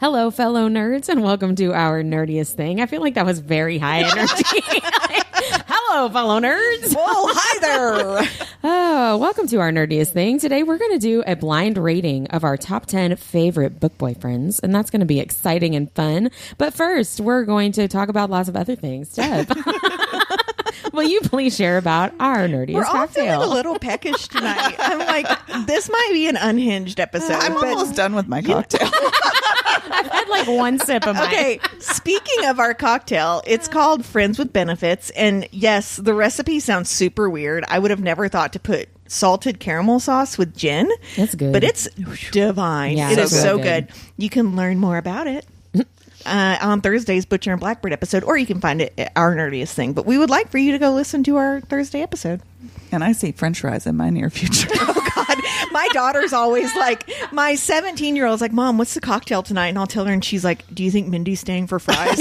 Hello, fellow nerds, and welcome to Our Nerdiest Thing. I feel like that was very high energy. Hello, fellow nerds. Whoa, hi there. Oh, welcome to Our Nerdiest Thing. Today, we're going to do a blind rating of our top 10 favorite book boyfriends, and that's going to be exciting and fun. But first, we're going to talk about lots of other things. Deb, will you please share about our nerdiest We're all cocktail? feeling a little peckish tonight. I'm like, this might be an unhinged episode. I'm almost done with my cocktail. I've had like one sip of mine. Okay, speaking of our cocktail, it's called Friends with Benefits. And yes, the recipe sounds super weird. I would have never thought to put salted caramel sauce with gin. That's good. But it's divine. Yeah, it is so so good. good. You can learn more about it on Thursday's Butcher and Blackbird episode, or you can find it at Our Nerdiest Thing. But we would like for you to go listen to our Thursday episode. And I see French fries in my near future. Oh, God. My daughter's always like, my 17-year-old's like, Mom, what's the cocktail tonight? And I'll tell her, and she's like, do you think Mindy's staying for fries?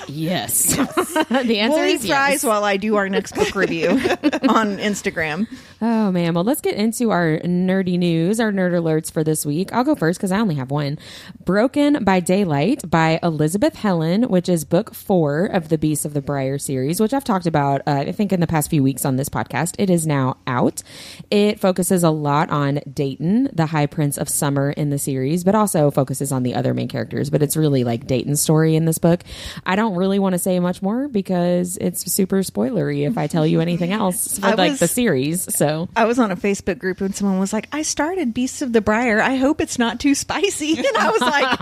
Yes. The answer We'll eat is fries yes. while I do our next book review on Instagram. Oh, man. Well, let's get into our nerdy news, our nerd alerts for this week. I'll go first because I only have one. Broken by Daylight by Elizabeth Helen, which is book 4 of the Beasts of the Briar series, which I've talked about, I think, in the past few weeks on this podcast. It is now out. It focuses a lot on Dayton, the High Prince of Summer in the series, but also focuses on the other main characters. But it's really like Dayton's story in this book. I don't really want to say much more because it's super spoilery if I tell you anything else for the series. So I was on a Facebook group and someone was like, I started Beasts of the Briar. I hope it's not too spicy. And I was like,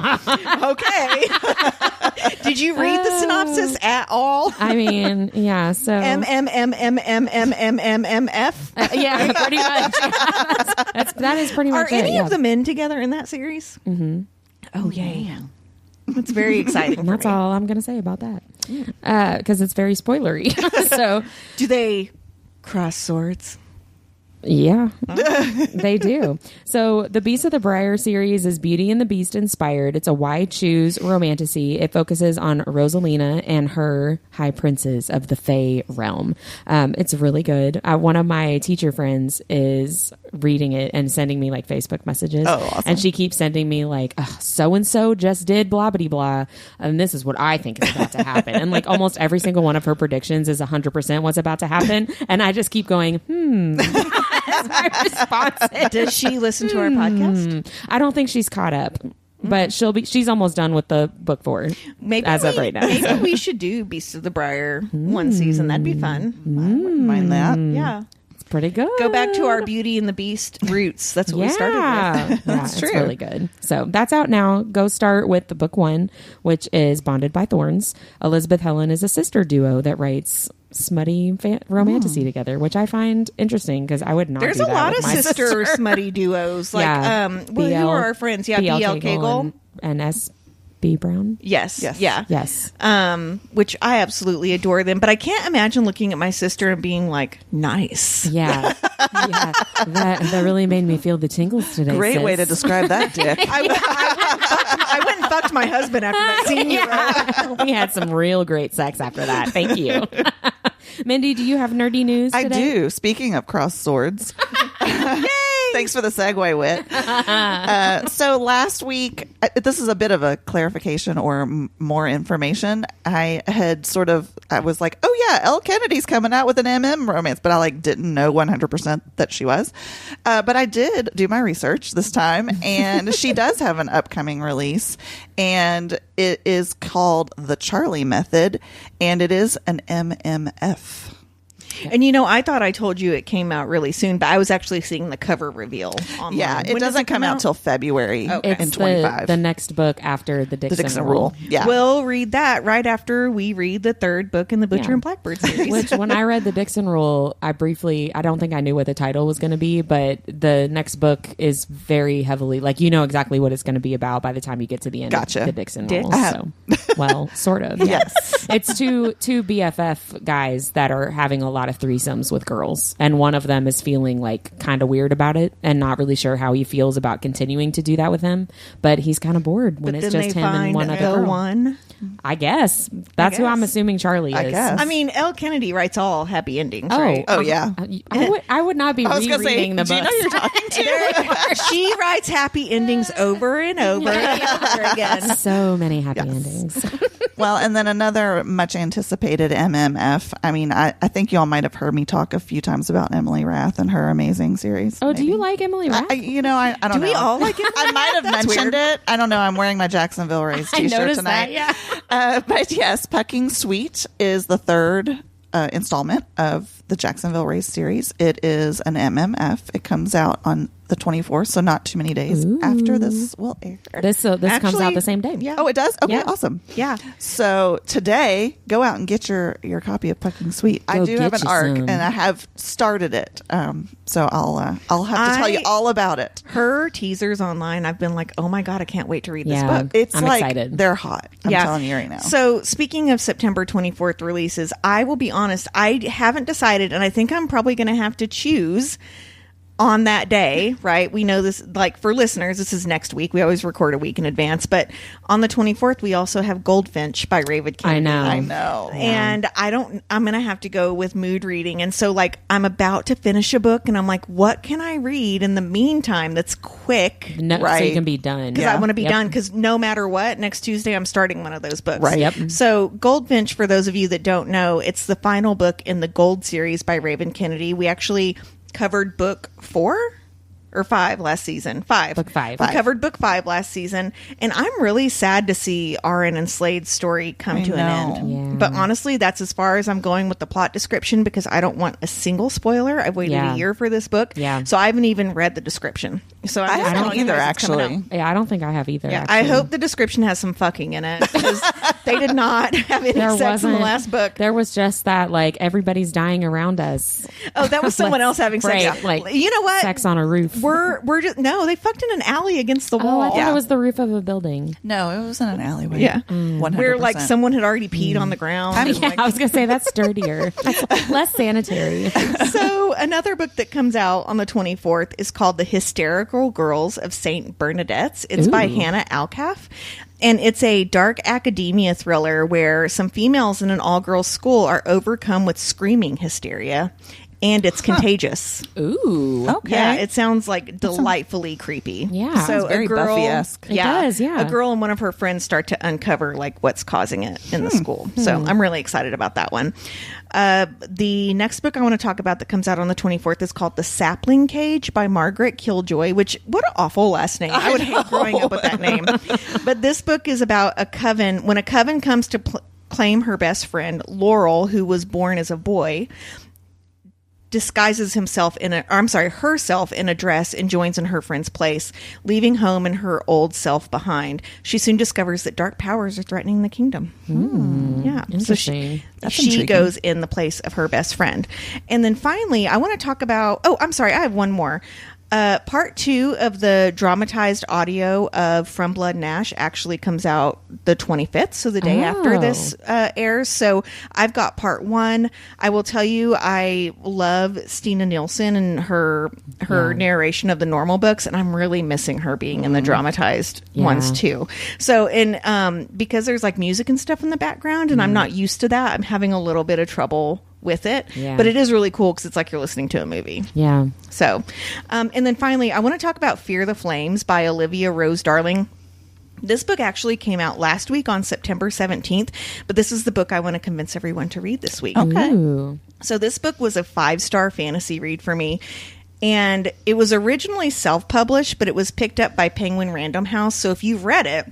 okay. Did you read the synopsis at all? I mean, yeah. So MMMMMMMMF. Yeah, pretty much. That is pretty much Are it. any Yeah. of the men together in that series? Mm-hmm. Oh, yeah. It's very exciting. And that's for me. all I'm going to say about that because it's very spoilery. So, Do they cross swords? yeah, they do. So the Beast of the Briar series is Beauty and the Beast inspired. It's a wide choose romantasy. It focuses on Rosalina and her high princes of the Fae realm. It's really good. One of my teacher friends is reading it and sending me like Facebook messages. Oh, awesome. And she keeps sending me like, so-and-so just did blah, blah, blah. And this is what I think is about to happen. And like almost every single one of her predictions is 100% what's about to happen. And I just keep going, That's my response. Does she listen to our podcast? I don't think she's caught up, but she's almost done with the book 4 Maybe as of right now. Maybe we should do Beasts of the Briar one season. That'd be fun. I wouldn't mind that. Yeah. It's pretty good. Go back to our Beauty and the Beast roots. That's what we started with. That's true. It's really good. So that's out now. Go start with the book 1, which is Bonded by Thorns. Elizabeth Helen is a sister duo that writes smutty romantasy together, which I find interesting because I would not There's do a that lot with of my sister smutty duos. Like, Yeah. who are our friends? Yeah, B.L. Cagle. and S.B. Brown. Yes. Yes. Yeah. Yes. Which I absolutely adore them. But I can't imagine looking at my sister and being like, nice. Yeah. Yeah. That really made me feel the tingles today. Great way to sis. describe that, Dick. I went and fucked my husband after that scene. Yeah. We had some real great sex after that. Thank you. Mindy, do you have nerdy news I today? do. Speaking of cross swords. Thanks for the segue, Wit. So last week, this is a bit of a clarification or more information. I was like, oh yeah, Elle Kennedy's coming out with an MM romance, but I didn't know 100% that she was. But I did do my research this time, and she does have an upcoming release, and it is called The Charlie Method, and it is an MMF. And I thought I told you it came out really soon, but I was actually seeing the cover reveal online. Yeah, it When does doesn't come out till February Okay. It's in 25. the next book after the the Dixon, Dixon Rule. Yeah. We'll read that right after we read the third book in the Butcher Yeah. and Blackbird series. Which, when I read the Dixon Rule, I don't think I knew what the title was going to be, but the next book is very heavily, exactly what it's going to be about by the time you get to the end Gotcha. of the Dixon Dick? Rule. So, well, sort of. Yes. It's two BFF guys that are having a lot of threesomes with girls, and one of them is feeling kind of weird about it and not really sure how he feels about continuing to do that with him, but he's kind of bored when But it's then just they him and find one the other girl. one. I guess that's who I'm guess. assuming Charlie is. I guess. I mean, Elle Kennedy writes all happy endings, Oh, right? Oh, yeah. I would not be I was going to say, rereading the do you know books. you're talking to? She writes happy endings over and over and over again. So many happy endings. Well, and then another much anticipated MMF. I mean, I think y'all might have heard me talk a few times about Emily Rath and her amazing series. Oh, do you like Emily Rath? I don't know. Do we all like Emily I might have mentioned it. I don't know. I'm wearing my Jacksonville Rays I t-shirt noticed tonight. that, yeah. But yes, Pucking Sweet is the third installment of the Jacksonville Rays series. It is an MMF. It comes out on the 24th, so not too many days after this will air. This comes out Actually, the same day. yeah. Oh, it does? Okay, Yeah. awesome. Yeah. So today, go out and get your copy of Pucking Sweet. I Go do have get an you arc, some. and I have started it. So I'll have to tell you all about it. Her teasers online, I've been like, oh my God, I can't wait to read this Yeah. book. It's I'm like excited. they're hot. I'm telling you right now. So speaking of September 24th releases, I will be honest, I haven't decided, and I think I'm probably going to have to choose on that day, right? We know this, like for listeners, this is next week. We always record a week in advance, but on the 24th, we also have Goldfinch by Raven Kennedy. I know. And I'm going to have to go with mood reading. And so like, I'm about to finish a book and I'm like, what can I read in the meantime that's quick? No, so Right. you can be done. Because Yeah. I want to be Yep. done. Because no matter what, next Tuesday I'm starting one of those books. Right. Yep. So Goldfinch, for those of you that don't know, it's the final book in the Gold series by Raven Kennedy. We actually covered book 4 or 5 last season. 5. Book 5. We covered book 5 last season, and I'm really sad to see Arin and Slade's story come to an end. Yeah. But honestly, that's as far as I'm going with the plot description because I don't want a single spoiler. I've waited Yeah. a year for this book, Yeah. so I haven't even read the description. So I'm I just haven't telling you either, guys it's coming actually. out. Yeah, I don't think I have either. Yeah, I actually. hope the description has some fucking in it because they did not have any There sex in the wasn't- last book. There was just that, like, everybody's dying around us. Oh, that was someone else having sex. Right, like, you know what? Sex on a roof. We're just no. They fucked in an alley against the Oh, wall. I thought Yeah. it was the roof of a building. No, it was in an alleyway. Yeah. 100%. Where like someone had already peed on the ground. and, Yeah, like- I was gonna say that's sturdier, that's less sanitary. So another book that comes out on the 24th is called The Hysterical Girls of St. Bernadette's. It's by Ooh. Hannah Alcaff. And it's a dark academia thriller where some females in an all-girls school are overcome with screaming hysteria. And it's contagious. Ooh, Okay. Yeah, it sounds like delightfully creepy. Yeah. so Sounds very a girl, Buffy-esque. It does, yeah. A girl and one of her friends start to uncover like what's causing it in the school. So I'm really excited about that one. The next book I want to talk about that comes out on the 24th is called The Sapling Cage by Margaret Killjoy, which what an awful last name. I would hate growing up with that name. But this book is about a coven. When a coven comes to claim her best friend, Laurel, who was born as a boy, disguises herself in a dress and joins in her friend's place, leaving home and her old self behind. She soon discovers that dark powers are threatening the kingdom. Yeah. So interesting. That's she intriguing. goes in the place of her best friend. And then finally, I want to talk about, I have one more. Part 2 of the dramatized audio of From Blood and Ash actually comes out the 25th, so the day after this airs. So I've got part 1. I will tell you, I love Stina Nielsen and her narration of the normal books, and I'm really missing her being in the dramatized ones too. So, because there's like music and stuff in the background, and I'm not used to that, I'm having a little bit of trouble with it. Yeah. But it is really cool because it's like you're listening to a movie. Yeah. So, and then finally, I want to talk about Fear the Flames by Olivia Rose Darling. This book actually came out last week on September 17th, but this is the book I want to convince everyone to read this week. Okay. Ooh. So this book was a 5-star fantasy read for me. And it was originally self-published, but it was picked up by Penguin Random House. So if you've read it,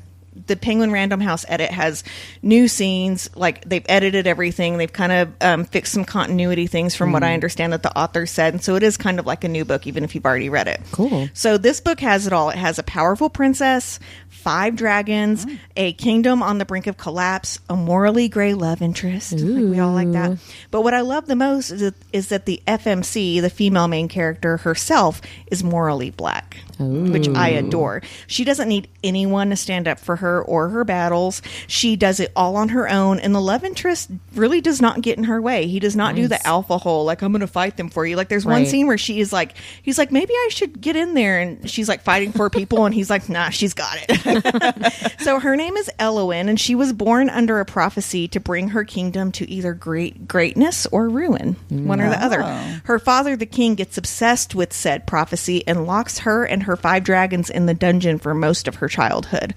the Penguin Random House edit has new scenes, like they've edited everything. They've kind of fixed some continuity things from what I understand that the author said. And so it is kind of like a new book, even if you've already read it. Cool. So this book has it all. It has a powerful princess, 5 dragons, a kingdom on the brink of collapse, a morally gray love interest. Like we all like that. But what I love the most is that the FMC, the female main character herself, is morally black. which I adore. She doesn't need anyone to stand up for her or her battles. She does it all on her own, and the love interest really does not get in her way. He does not do the alpha hole, like, I'm going to fight them for you. Like, there's one scene where he's like, maybe I should get in there, and she's like fighting for people, and he's like, nah, she's got it. So her name is Elowen, and she was born under a prophecy to bring her kingdom to either greatness or ruin, one or the other. Her father, the king, gets obsessed with said prophecy and locks her and her 5 dragons in the dungeon for most of her childhood.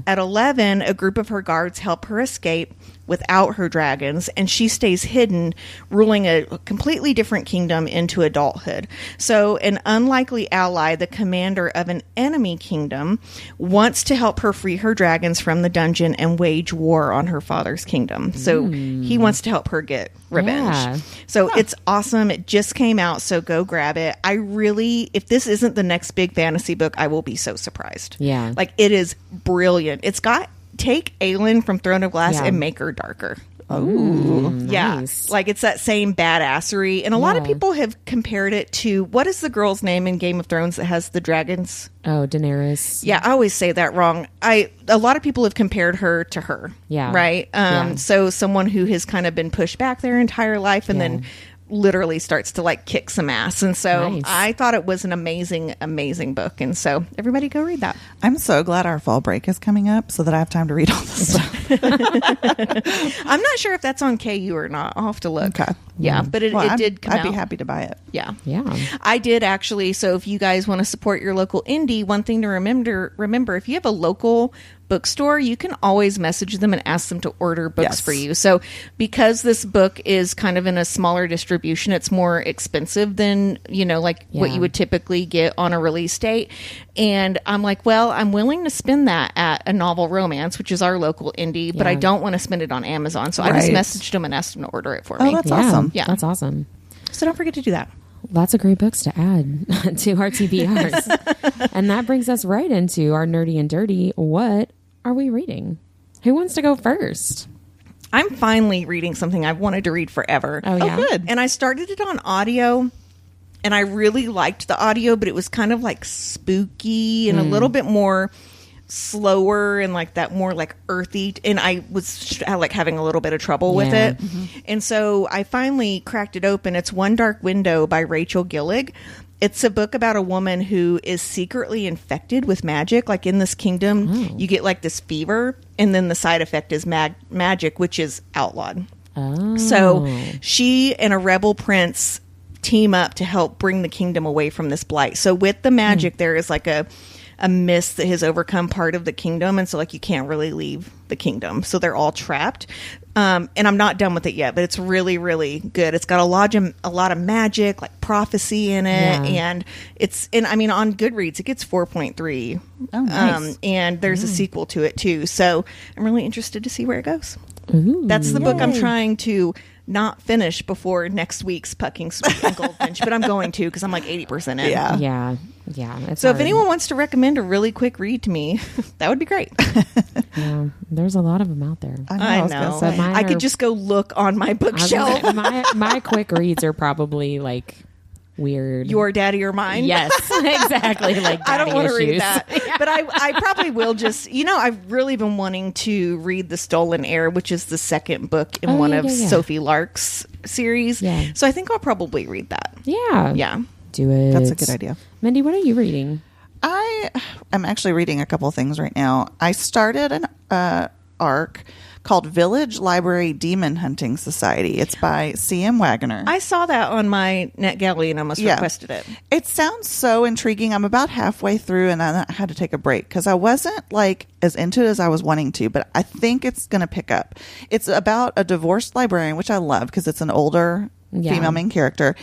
At 11, a group of her guards help her escape without her dragons, and she stays hidden, ruling a completely different kingdom into adulthood. So an unlikely ally, the commander of an enemy kingdom, wants to help her free her dragons from the dungeon and wage war on her father's kingdom. So he wants to help her get revenge. So it's awesome. It just came out, so go grab it. If this isn't the next big fantasy book, I will be so surprised. Like, it is brilliant. Take Aelin from Throne of Glass and make her darker. Nice. Like, it's that same badassery. And a lot of people have compared it to, what is the girl's name in Game of Thrones that has the dragons? Oh, Daenerys. Yeah, I always say that wrong. A lot of people have compared her to her. Right? So someone who has kind of been pushed back their entire life and then literally starts to like kick some ass. And so I thought it was an amazing book. And so everybody go read that. I'm so glad our fall break is coming up so that I have time to read all this stuff. I'm not sure if that's on KU or not. I'll have to look. Okay. Yeah, but it did come out. I'd be happy to buy it. Yeah. Yeah. I did actually. So if you guys want to support your local indie, one thing to remember, if you have a local bookstore, you can always message them and ask them to order books for you. So because this book is kind of in a smaller distribution, it's more expensive than, what you would typically get on a release date. And I'm like, well, I'm willing to spend that at a Novel Romance, which is our local indie, but I don't want to spend it on Amazon. So I just messaged them and asked them to order it for me. Oh, that's awesome. Yeah. That's awesome. So don't forget to do that. Lots of great books to add to our TBRs. And that brings us right into our Nerdy and Dirty. What are we reading? Who wants to go first? I'm finally reading something I've wanted to read forever. Oh, yeah? Oh, good. And I started it on audio, and I really liked the audio, but it was kind of like spooky and a little bit more slower and like that more like earthy, and I was like having a little bit of trouble with it. And so I finally cracked it open. It's One Dark Window by Rachel Gillig. It's a book about a woman who is secretly infected with magic. Like, in this kingdom, you get like this fever, and then the side effect is magic, which is outlawed. So she and a rebel prince team up to help bring the kingdom away from this blight. So with the magic, there is like a mist that has overcome part of the kingdom, and so like you can't really leave the kingdom, so they're all trapped. And I'm not done with it yet, but it's really, really good. It's got a lot of magic, like prophecy in it, and I mean, on Goodreads it gets 4.3. Oh, nice. And there's a sequel to it too, so I'm really interested to see where it goes. Ooh, That's the book I'm trying to not finish before next week's Pucking Sweet and Goldfinch, but I'm going to, because I'm like 80% in. Yeah. It's So hard. if anyone wants to recommend a really quick read to me, that would be great. Yeah, there's a lot of them out there. I know. So mine I could are- just go look on my bookshelf. my quick reads are probably like weird. Your daddy or mine? Yes, exactly. Like, I don't want to read issues. that. But I probably will just, I've really been wanting to read The Stolen Heir, which is the second book in one of Sophie Lark's series. Yeah. So I think I'll probably read that. Yeah. Yeah. Do it. That's a good idea. Mindy, what are you reading? I am actually reading a couple of things right now. I started an arc called Village Library Demon Hunting Society. It's by C.M. Wagner. I saw that on my NetGalley and almost requested it. It sounds so intriguing. I'm about halfway through and I had to take a break because I wasn't like as into it as I was wanting to, but I think it's going to pick up. It's about a divorced librarian, which I love because it's an older female main character.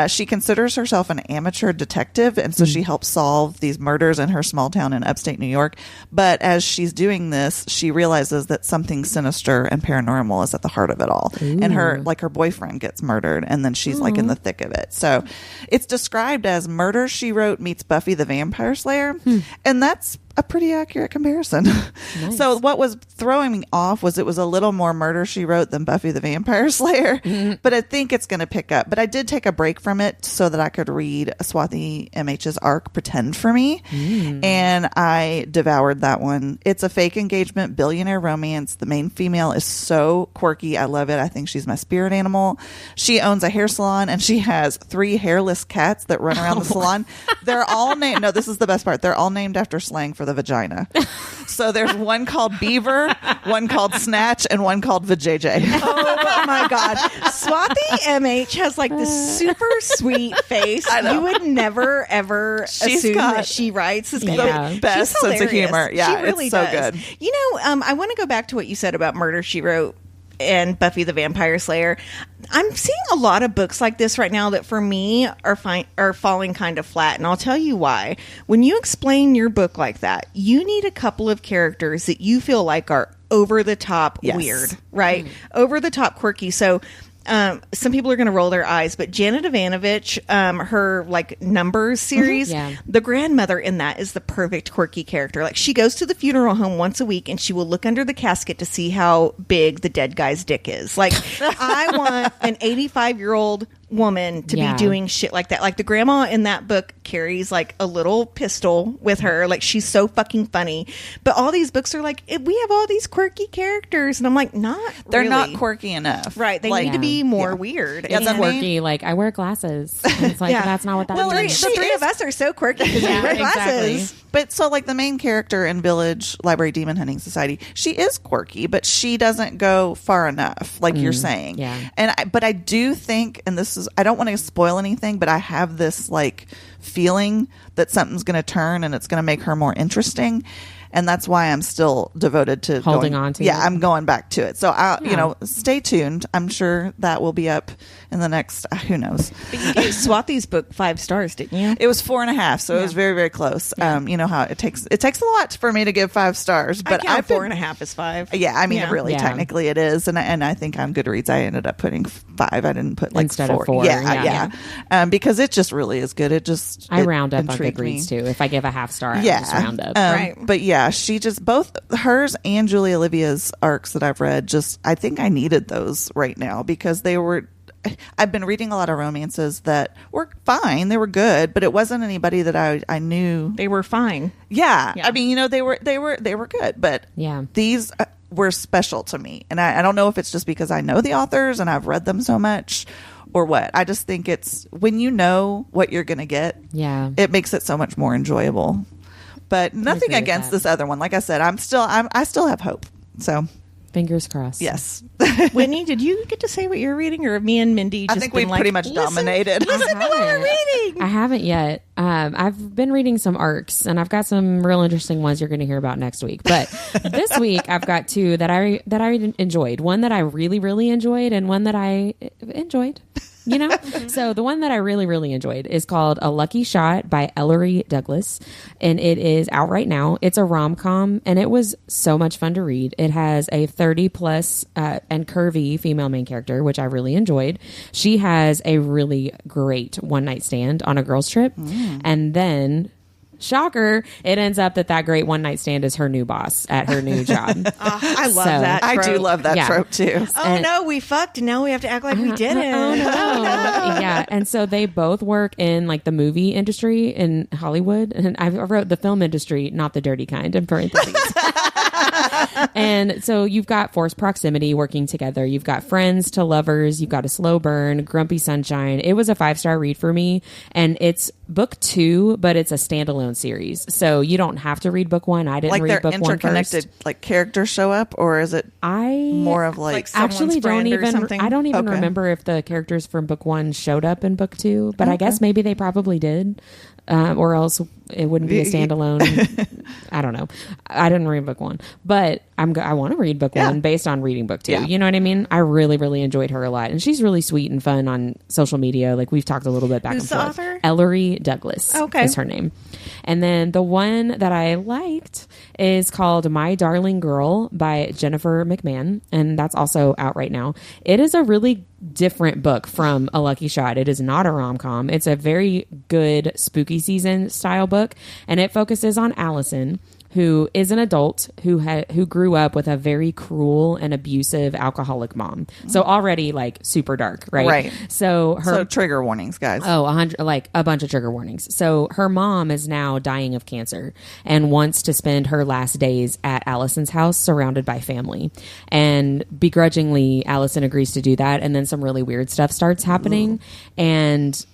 She considers herself an amateur detective, and so she helps solve these murders in her small town in upstate New York. But as she's doing this, she realizes that something sinister and paranormal is at the heart of it all. Ooh. And her boyfriend gets murdered, and then she's like in the thick of it. So it's described as Murder, She Wrote meets Buffy the Vampire Slayer. And that's a pretty accurate comparison. Nice. So what was throwing me off was it was a little more Murder, She Wrote than Buffy the Vampire Slayer. But I think it's going to pick up. But I did take a break break from it so that I could read Swati MH's arc Pretend for Me. And I devoured that one. It's a fake engagement billionaire romance. The main female is so quirky. I love it. I think she's my spirit animal. She owns a hair salon and she has 3 hairless cats that run around the salon. They're all named, no, this is the best part. They're all named after slang for the vagina. So there's one called Beaver, one called Snatch, and one called Vajayjay. Oh my God. Swati MH has like this super sweet face. You would never, ever assume that she writes this Yeah. The best sense of humor. Yeah, she really it's so does. good. You know, I want to go back to what you said about Murder, She Wrote and Buffy the Vampire Slayer. I'm seeing a lot of books like this right now that for me are falling kind of flat, and I'll tell you why. When you explain your book like that, you need a couple of characters that you feel like are over the top weird, right? Over the top quirky. So some people are going to roll their eyes, but Janet Ivanovich, her like Numbers series, the grandmother in that is the perfect quirky character. Like she goes to the funeral home once a week and she will look under the casket to see how big the dead guy's dick is. Like I want an 85-year-old woman to be doing shit like that. Like the grandma in that book carries like a little pistol with her. Like she's so fucking funny. But all these books are like, we have all these quirky characters, and I'm like, they're really. not quirky enough. Right. They need to be more weird. It's quirky. Like I wear glasses. And it's like that's not what that means. The three of us are so quirky because we wear glasses. Exactly. But so like the main character in Village Library Demon Hunting Society, she is quirky, but she doesn't go far enough, like you're saying. Yeah. But I do think, and this is, I don't want to spoil anything, but I have this like feeling that something's going to turn and it's going to make her more interesting. And that's why I'm still devoted to holding on to it. I'm going back to it. So I'll, stay tuned. I'm sure that will be up in the next, who knows. But you gave Swati's book 5 stars, didn't you? It was 4.5, so it was very, very close. You know how it takes a lot for me to give 5 stars, but I 4.5 is 5. Yeah, I mean, really, technically it is, and I think on Goodreads I ended up putting 5. I didn't put like instead 4. of 4. Yeah. Because it just really is good. I round up on Goodreads too. If I give a half star, I just round up. Right. But yeah, she just, both hers and Julie Olivia's arcs that I've read, I think I needed those right now because I've been reading a lot of romances that were fine. They were good, but it wasn't anybody that I knew. They were fine. Yeah. I mean, they were good, but these were special to me. And I don't know if it's just because I know the authors and I've read them so much or what. I just think it's when you know what you're going to get, it makes it so much more enjoyable. But nothing against this other one. Like I said, I still have hope. So fingers crossed. Yes. Whitney, did you get to say what you're reading, or me and Mindy just I think we've pretty much dominated. Listen to what we're reading. I haven't yet. I've been reading some arcs, and I've got some real interesting ones you're going to hear about next week. But this week, I've got 2 that I enjoyed. One that I really, really enjoyed, and one that I enjoyed. You know? So the one that I really, really enjoyed is called A Lucky Shot by Ellery Douglas. And it is out right now. It's a rom-com, and it was so much fun to read. It has a 30-plus and curvy female main character, which I really enjoyed. She has a really great one-night stand on a girls' trip. And then... shocker, it ends up that great one-night stand is her new boss at her new job. I love that trope. I do love that trope too. No, we fucked and now we have to act like we didn't. Oh, no. Yeah, and so they both work in like the movie industry in Hollywood, and I wrote the film industry, not the dirty kind, in parentheses. And so you've got forced proximity working together. You've got friends to lovers. You've got a slow burn, grumpy sunshine. It was a 5-star read for me. And it's book 2, but it's a standalone series. So you don't have to read book 1. I didn't read book 1 first. Like they're interconnected, like characters show up, or is it more of like actually don't even, I don't even remember if the characters from book 1 showed up in book 2, but I guess maybe they probably did. Or else it wouldn't be a standalone. I don't know. I didn't read book 1, but I want to read book 1 based on reading book 2. You know what I mean? I really, really enjoyed her a lot, and she's really sweet and fun on social media. Like we've talked a little bit back and forth. Author? Ellery Douglas is her name. And then the one that I liked is called My Darling Girl by Jennifer McMahon, and that's also out right now. It is a really different book from A Lucky Shot. It is not a rom-com. It's a very good spooky season style book, and it focuses on Allison, who is an adult who grew up with a very cruel and abusive alcoholic mom. So already like super dark, right? Right. So trigger warnings, guys. Oh, a bunch of trigger warnings. So her mom is now dying of cancer and wants to spend her last days at Allison's house surrounded by family. And begrudgingly, Allison agrees to do that. And then some really weird stuff starts happening. And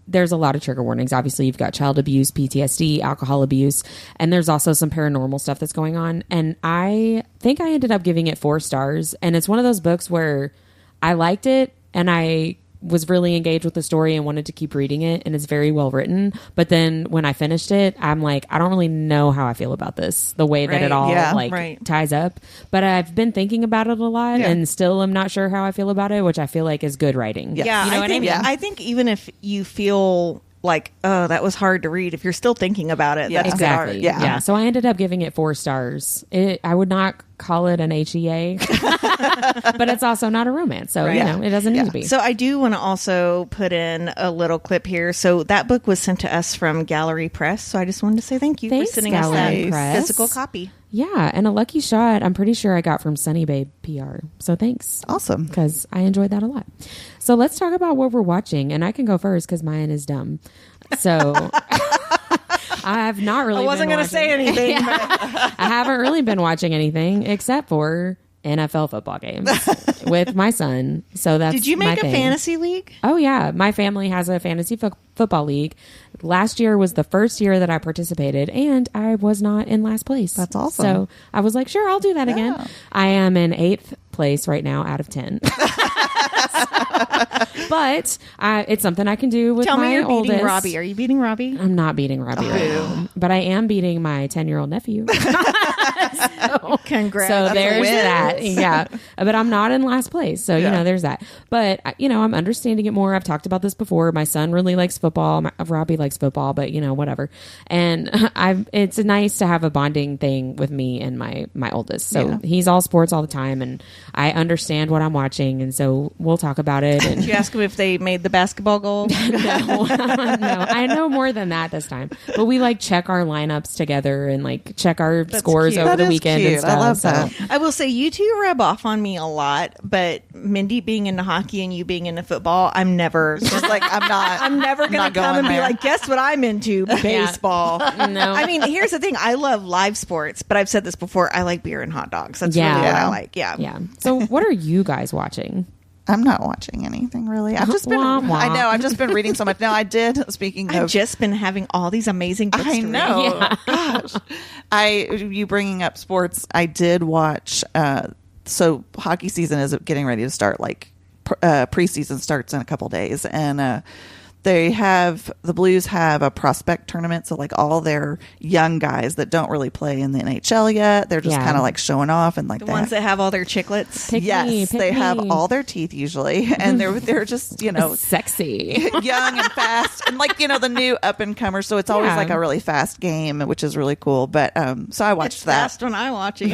there's a lot of trigger warnings. Obviously, you've got child abuse, PTSD, alcohol abuse, and there's also some paranormal stuff that's going on. And I think I ended up giving it 4 stars. And it's one of those books where I liked it and I was really engaged with the story and wanted to keep reading it, and it's very well written. But then when I finished it, I'm like, I don't really know how I feel about this, the way that it all ties up. But I've been thinking about it a lot and still am not sure how I feel about it, which I feel like is good writing. Yeah, you know what I mean? I think even if you feel like, oh, that was hard to read, if you're still thinking about it, that's exactly. good art. Yeah. So I ended up giving it 4 stars. I would not call it an HEA, but it's also not a romance. So, it doesn't need to be. So I do want to also put in a little clip here. So that book was sent to us from Gallery Press. So I just wanted to say thank you for sending Gallery us that Press. physical copy. Yeah, and a lucky shot, I'm pretty sure I got from Sunny Babe PR. So thanks. Awesome. Because I enjoyed that a lot. So let's talk about what we're watching. And I can go first because mine is dumb. So I've not really I wasn't going to say anything. But I haven't really been watching anything except for NFL football games with my son. So that's Did you make a fantasy league? Oh, yeah. My family has a fantasy football league. Last year was the first year that I participated, and I was not in last place. That's awesome. So I was like, sure, I'll do that again. I am in 8th place right now out of 10. But it's something I can do with my oldest. Tell me you're beating Robbie. Are you beating Robbie? I'm not beating Robbie right now, but I am beating my 10-year-old nephew. Congrats. So there's that. Yeah. But I'm not in last place. So, there's that. But, I'm understanding it more. I've talked about this before. My son really likes football. Robbie likes football, but, whatever. And it's nice to have a bonding thing with me and my oldest. So he's all sports all the time, and I understand what I'm watching. And so we'll talk about it. And did you ask him if they made the basketball goal? No. I know more than that this time. But we check our lineups together and check our scores over the weekend and stuff. I love that. I will say you two rub off on me a lot, but Mindy being into hockey and you being into football, I'm never just I'm never going to come and be like, guess what I'm into? Baseball. No. I mean, here's the thing. I love live sports, but I've said this before. I like beer and hot dogs. That's really what I like. Yeah. So what are you guys watching? I'm not watching anything really. I've just been. I know. I've just been reading so much. No, I did. Speaking of, I've just been having all these amazing books I to know. read. Gosh, you bringing up sports. I did watch. So hockey season is getting ready to start. Preseason starts in a couple days, and the Blues have a prospect tournament. So all their young guys that don't really play in the NHL yet, they're just kind of showing off and the ones that have all their chiclets. They have all their teeth usually, and they're just sexy, young and fast, and the new up and comers. So it's always a really fast game, which is really cool. But so I watched that. Fast when I watch it,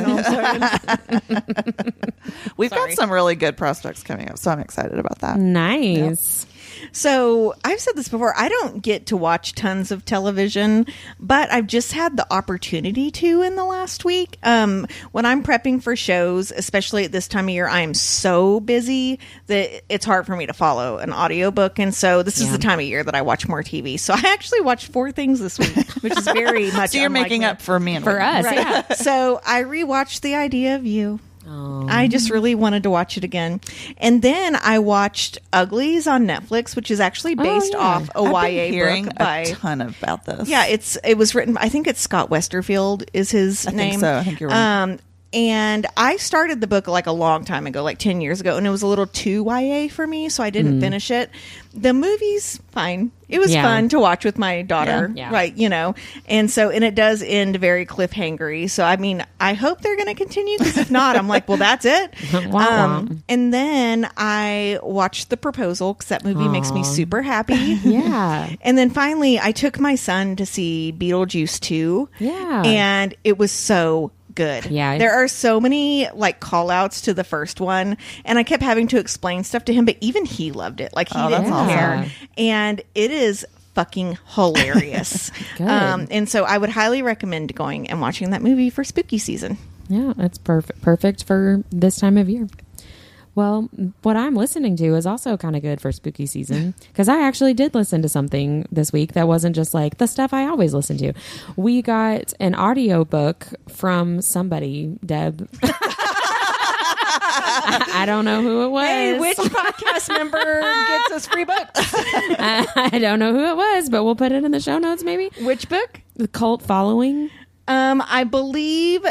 We've got some really good prospects coming up, so I'm excited about that. Nice. Yep. So I've said this before. I don't get to watch tons of television, but I've just had the opportunity to in the last week. When I'm prepping for shows, especially at this time of year, I am so busy that it's hard for me to follow an audiobook. And so this is the time of year that I watch more TV. So I actually watched 4 things this week, which is very much. So you're making up for me and for us. Right. Yeah. So I rewatched The Idea of You. I just really wanted to watch it again. And then I watched Uglies on Netflix, which is actually based off a YA book by a ton about this. Yeah, it was written, I think it's Scott Westerfield is his name. I think so. I think you're right. And I started the book a long time ago, 10 years ago, and it was a little too YA for me, so I didn't finish it. The movie's fine. It was fun to watch with my daughter, right? And so, and it does end very cliffhangery. So, I mean, I hope they're going to continue, because if not, I'm like, well, that's it. And then I watched The Proposal, because that movie makes me super happy. Yeah. And then finally, I took my son to see Beetlejuice 2. Yeah. And it was so good. Yeah. There are so many call outs to the first one, and I kept having to explain stuff to him, but even he loved it. He didn't care. And it is fucking hilarious. Good. And so I would highly recommend going and watching that movie for spooky season. Yeah, it's perfect for this time of year. Well, what I'm listening to is also kind of good for spooky season because I actually did listen to something this week that wasn't just like the stuff I always listen to. We got an audiobook from somebody, Deb. I don't know who it was. Hey, which podcast member gets us free books? I don't know who it was, but we'll put it in the show notes maybe. Which book? The Cult Following. I believe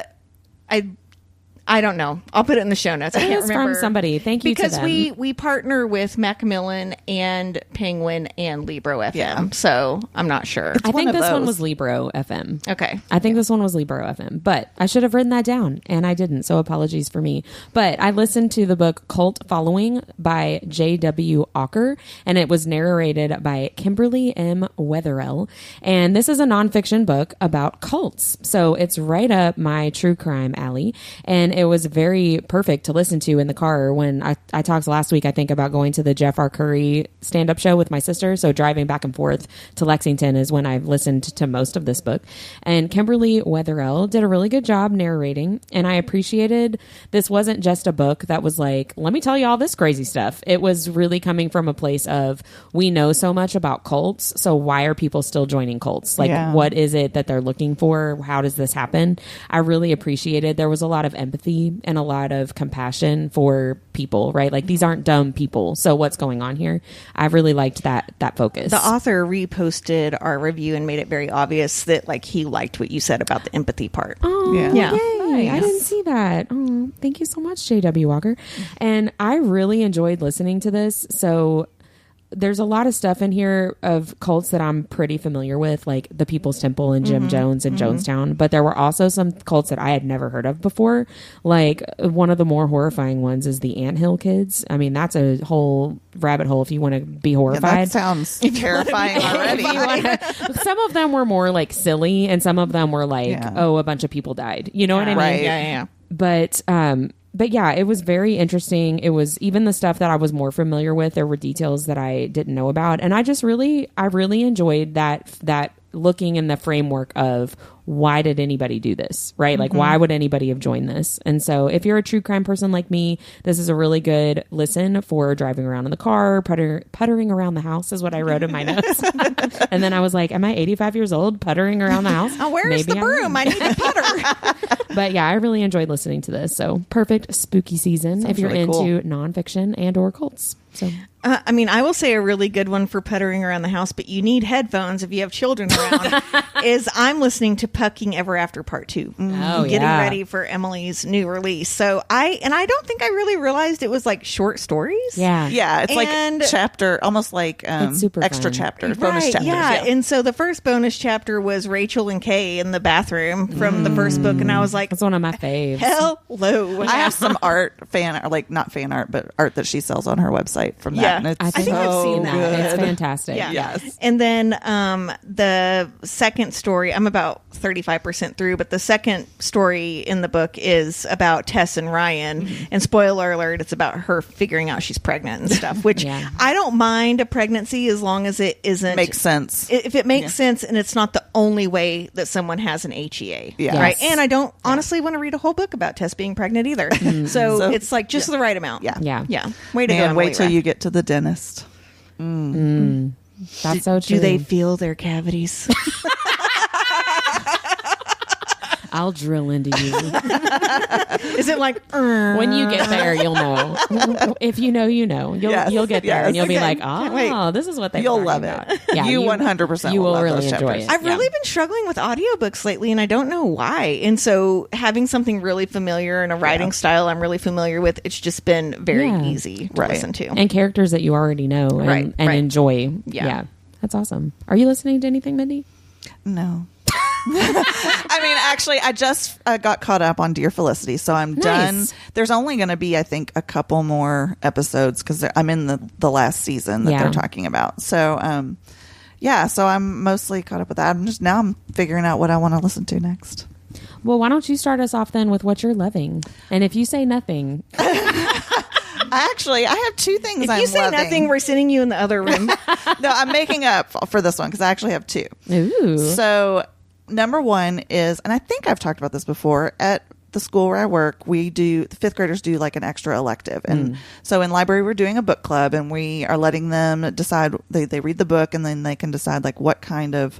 I don't know. I'll put it in the show notes. I can't remember. From somebody. Thank you because to them. we partner with Macmillan and Penguin and Libro FM. Yeah. So I'm not sure. I think this one those. was Libro FM. Okay. I think this one was Libro FM, but I should have written that down and I didn't. So apologies for me. But I listened to the book Cult Following by J.W. Ocker, and it was narrated by Kimberly M. Wetherell. And this is a nonfiction book about cults. So it's right up my true crime alley. And it was very perfect to listen to in the car when I talked last week, I think, about going to the Jeff R. Curry stand-up show with my sister. So driving back and forth to Lexington is when I've listened to most of this book. And Kimberly Wetherell did a really good job narrating. And I appreciated this wasn't just a book that was like, let me tell you all this crazy stuff. It was really coming from a place of, we know so much about cults. So why are people still joining cults? Like, what is it that they're looking for? How does this happen? I really appreciated there was a lot of empathy and a lot of compassion for people, right? Like, these aren't dumb people. So what's going on here? I really liked that focus. The author reposted our review and made it very obvious that like he liked what you said about the empathy part. Oh, Yeah. yay. I didn't see that. Oh, thank you so much, J.W. Walker. And I really enjoyed listening to this. So there's a lot of stuff in here of cults that I'm pretty familiar with, like the People's Temple and Jim Jones and Jonestown. But there were also some cults that I had never heard of before. Like one of the more horrifying ones is the Anthill Kids. I mean, that's a whole rabbit hole if you want to be horrified. That sounds terrifying already. Some of them were more like silly and some of them were like, oh, a bunch of people died. You know what I mean? Right. Yeah. But yeah, it was very interesting. It was even the stuff that I was more familiar with. There were details that I didn't know about. And I really enjoyed that looking in the framework of why did anybody do this, right? Like, why would anybody have joined this? And so if you're a true crime person like me, this is a really good listen for driving around in the car, puttering around the house is what I wrote in my notes. And then I was like, am I 85 years old puttering around the house? Oh, where's the broom? I need a putter. But yeah, I really enjoyed listening to this. So perfect spooky season if you're really into nonfiction and or cults. So I mean, I will say a really good one for puttering around the house, but you need headphones if you have children around, is I'm listening to Pucking Ever After Part 2. Getting ready for Emily's new release. So I don't think I really realized it was like short stories. yeah. Yeah, it's like chapter, almost like It's super extra fun. chapters, bonus Right, chapters. yeah. And so the first bonus chapter was Rachel and Kay in the bathroom from the first book. And I was like, That's one of my faves. hello. I have some art, like not fan art, but art that she sells on her website from that. Yeah. And it's I think I've so seen that. good. It's fantastic. Yeah. Yes. And then the second story, I'm about 35% through, but the second story in the book is about Tess and Ryan. And spoiler alert, it's about her figuring out she's pregnant and stuff, which I don't mind a pregnancy as long as it isn't. Makes sense. If it makes sense and it's not the only way that someone has an HEA. Yeah. Right. Yes. And I don't honestly want to read a whole book about Tess being pregnant either. So it's like just the right amount. Yeah. Yeah. Yeah. Way to go. Man, Emily wait till Rath. you get to the dentist. That's so true. Do they feel their cavities? I'll drill into you. Is it like When you get there, you'll know. If you know, you know. You'll get there and you'll be like, oh, this is what they. You'll love it. Yeah, you 100% You will will love really those enjoy chapters. it. I've really been struggling with audiobooks lately and I don't know why. And so having something really familiar and a writing style I'm really familiar with, it's just been very easy to listen to. And characters that you already know and enjoy. Yeah. That's awesome. Are you listening to anything, Mindy? No. I mean, actually, I just got caught up on Dear Felicity, so I'm done. There's only going to be, I think, a couple more episodes because I'm in the last season that they're talking about. So, so I'm mostly caught up with that. I'm figuring out what I want to listen to next. Well, why don't you start us off then with what you're loving? And if you say nothing... I have two things If I'm you say loving. nothing, we're sending you in the other room. No, I'm making up for this one because I actually have two. Ooh. So number one is, and I think I've talked about this before, at the school where I work, the fifth graders do like an extra elective. And so in library, we're doing a book club, and we are letting them decide, they read the book, and then they can decide like what kind of,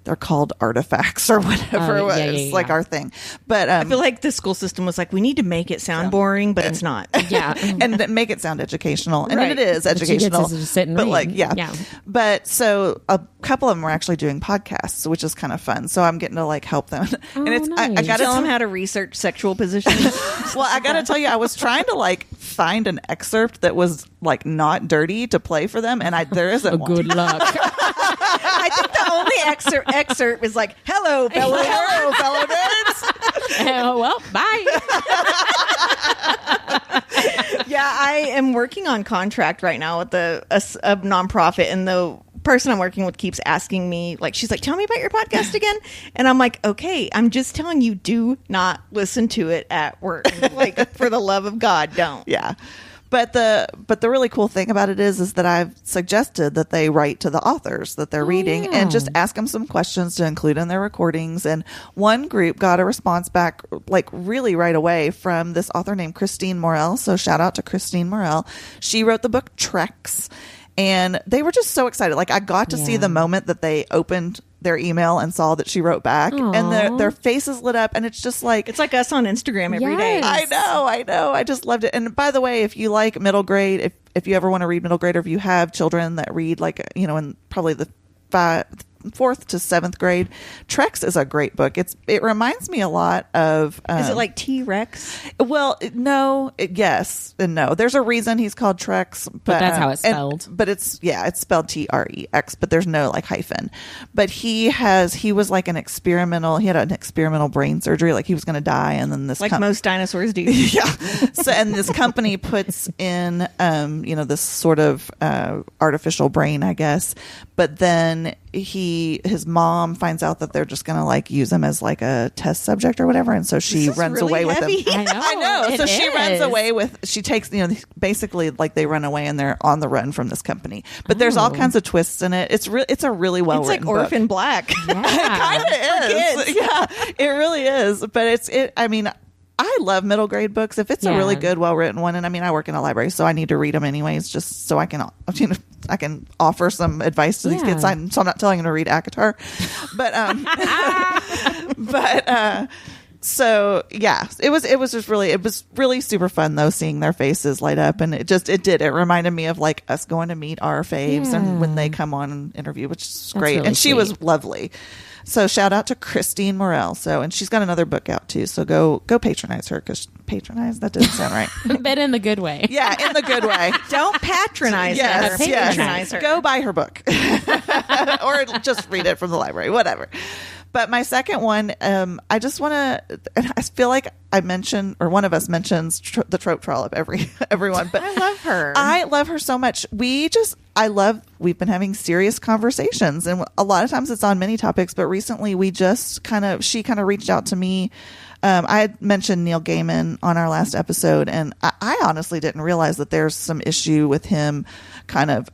they're called artifacts or whatever. It's like our thing. But I feel like the school system was like, we need to make it sound boring, but it's not. Yeah. and make it sound educational. And Right. it is But she gets educational. to just sit and but read. like, Yeah. But so a couple of them were actually doing podcasts, which is kind of fun. So I'm getting to like help them. And it's, I nice. got to Tell them how to research sexual positions. well, I got to tell you, I was trying to like find an excerpt that was like not dirty to play for them. And there isn't one. Good luck. I think the only excerpt is like, hello, fellow nerds. Well, bye. Yeah, I am working on contract right now with a nonprofit, and the person I'm working with keeps asking me, like, she's like, tell me about your podcast again. And I'm like, okay, I'm just telling you, do not listen to it at work. Like, for the love of God, don't. Yeah. But the really cool thing about it is that I've suggested that they write to the authors that they're reading yeah. and just ask them some questions to include in their recordings. And one group got a response back like really right away from this author named Christine Morel. So shout out to Christine Morel. She wrote the book Treks, and they were just so excited. Like I got to see the moment that they opened their email and saw that she wrote back, and their faces lit up, and it's just like, It's like us on Instagram every day. Yes. I know. I just loved it. And by the way, if you like middle grade, if you ever want to read middle grade, or if you have children that read like, in probably the 4th to 7th grade, Treks is a great book. It reminds me a lot of Is it like T-Rex? well, no, yes and no. There's a reason he's called Trex, but that's how it's spelled. But it's spelled Trex, but there's no like hyphen. But he was like he had an experimental brain surgery, like he was going to die, and then this Like most dinosaurs do. yeah. So, and this company puts in, this sort of artificial brain, I guess. But then his mom finds out that they're just going to like use him as like a test subject or whatever. And so she runs really away heavy. with him. I know. So she runs is. away she takes, basically like they run away and they're on the run from this company. But there's all kinds of twists in it. It's a really well It's like written book. Orphan Black. Yeah. Kind of is. kids. Yeah, it really is. But I love middle grade books. If it's a really good, well written one, and I work in a library, so I need to read them anyways, just so I can, I can offer some advice to these kids. So I'm not telling them to read ACOTAR, but so yeah, it was really super fun though, seeing their faces light up, and it reminded me of like us going to meet our faves and when they come on and interview, which is great. really And she sweet. was lovely. So shout out to Christine Morel. And she's got another book out too. So go patronize her, because patronize, that doesn't sound right. But in the good way. Yeah, in the good way. Don't patronize her. Yes, Patronize her. Go buy her book, or just read it from the library, whatever. But my second one, I just want to. I feel like I mention, or one of us mentions the trope trollop everyone. But I love her. I love her so much. We've been having serious conversations, and a lot of times it's on many topics. But recently, she kind of reached out to me. I had mentioned Neil Gaiman on our last episode, and I honestly didn't realize that there's some issue with him kind of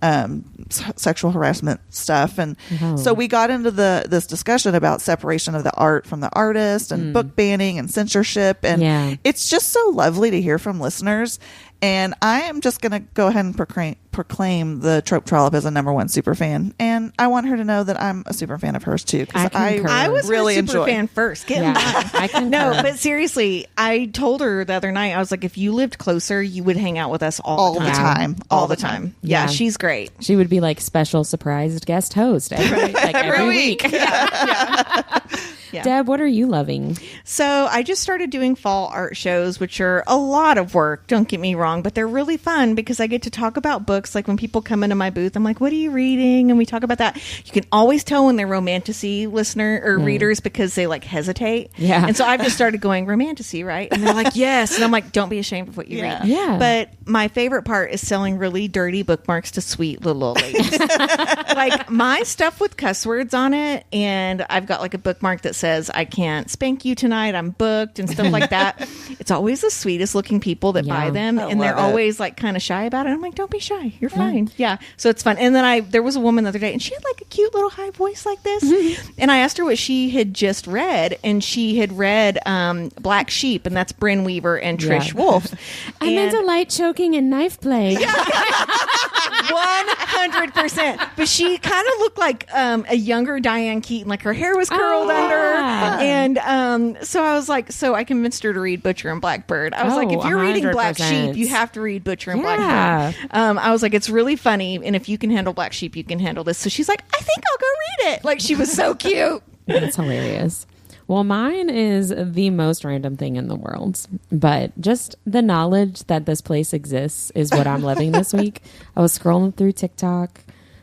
sexual harassment stuff. And so we got into this discussion about separation of the art from the artist, and book banning and censorship. And it's just so lovely to hear from listeners. And I am just going to go ahead and proclaim the Trope Trollop as a #1 super fan. And I want her to know that I'm a super fan of hers too. Because I was really her super enjoy fan first. Get in line. I can No, but seriously, I told her the other night, I was like, if you lived closer, you would hang out with us all the time. All the time. Yeah, she's great. She would be like special surprised guest host every week. Yeah. Deb, what are you loving? So I just started doing fall art shows, which are a lot of work. Don't get me wrong, but they're really fun because I get to talk about books. Like when people come into my booth, I'm like, what are you reading? And we talk about that. You can always tell when they're romantasy listener or readers because they like hesitate. Yeah. And so I've just started going romantasy, right? And they're like, yes. And I'm like, don't be ashamed of what you read. Yeah. But my favorite part is selling really dirty bookmarks to sweet little old ladies. Like my stuff with cuss words on it. And I've got like a bookmark that says says, I can't spank you tonight, I'm booked and stuff like that. It's always the sweetest looking people that buy them, and they're always like kind of shy about it. I'm like, don't be shy, you're fine. Yeah, so it's fun. And then there was a woman the other day, and she had like a cute little high voice like this, and I asked her what she had just read, and she had read Black Sheep, and that's Brynn Weaver and Trish Wolf. I meant a light choking and knife play. 100%. But she kind of looked like a younger Diane Keaton, like her hair was curled under, and so I was like, so I convinced her to read Butcher and Blackbird. I was like, if you're reading Black Sheep, you have to read Butcher and Blackbird. I was like, it's really funny, and if you can handle Black Sheep, you can handle this. So she's like, I think I'll go read it. Like, she was so cute. That's hilarious. Well, mine is the most random thing in the world, but just the knowledge that this place exists is what I'm loving this week. I was scrolling through TikTok.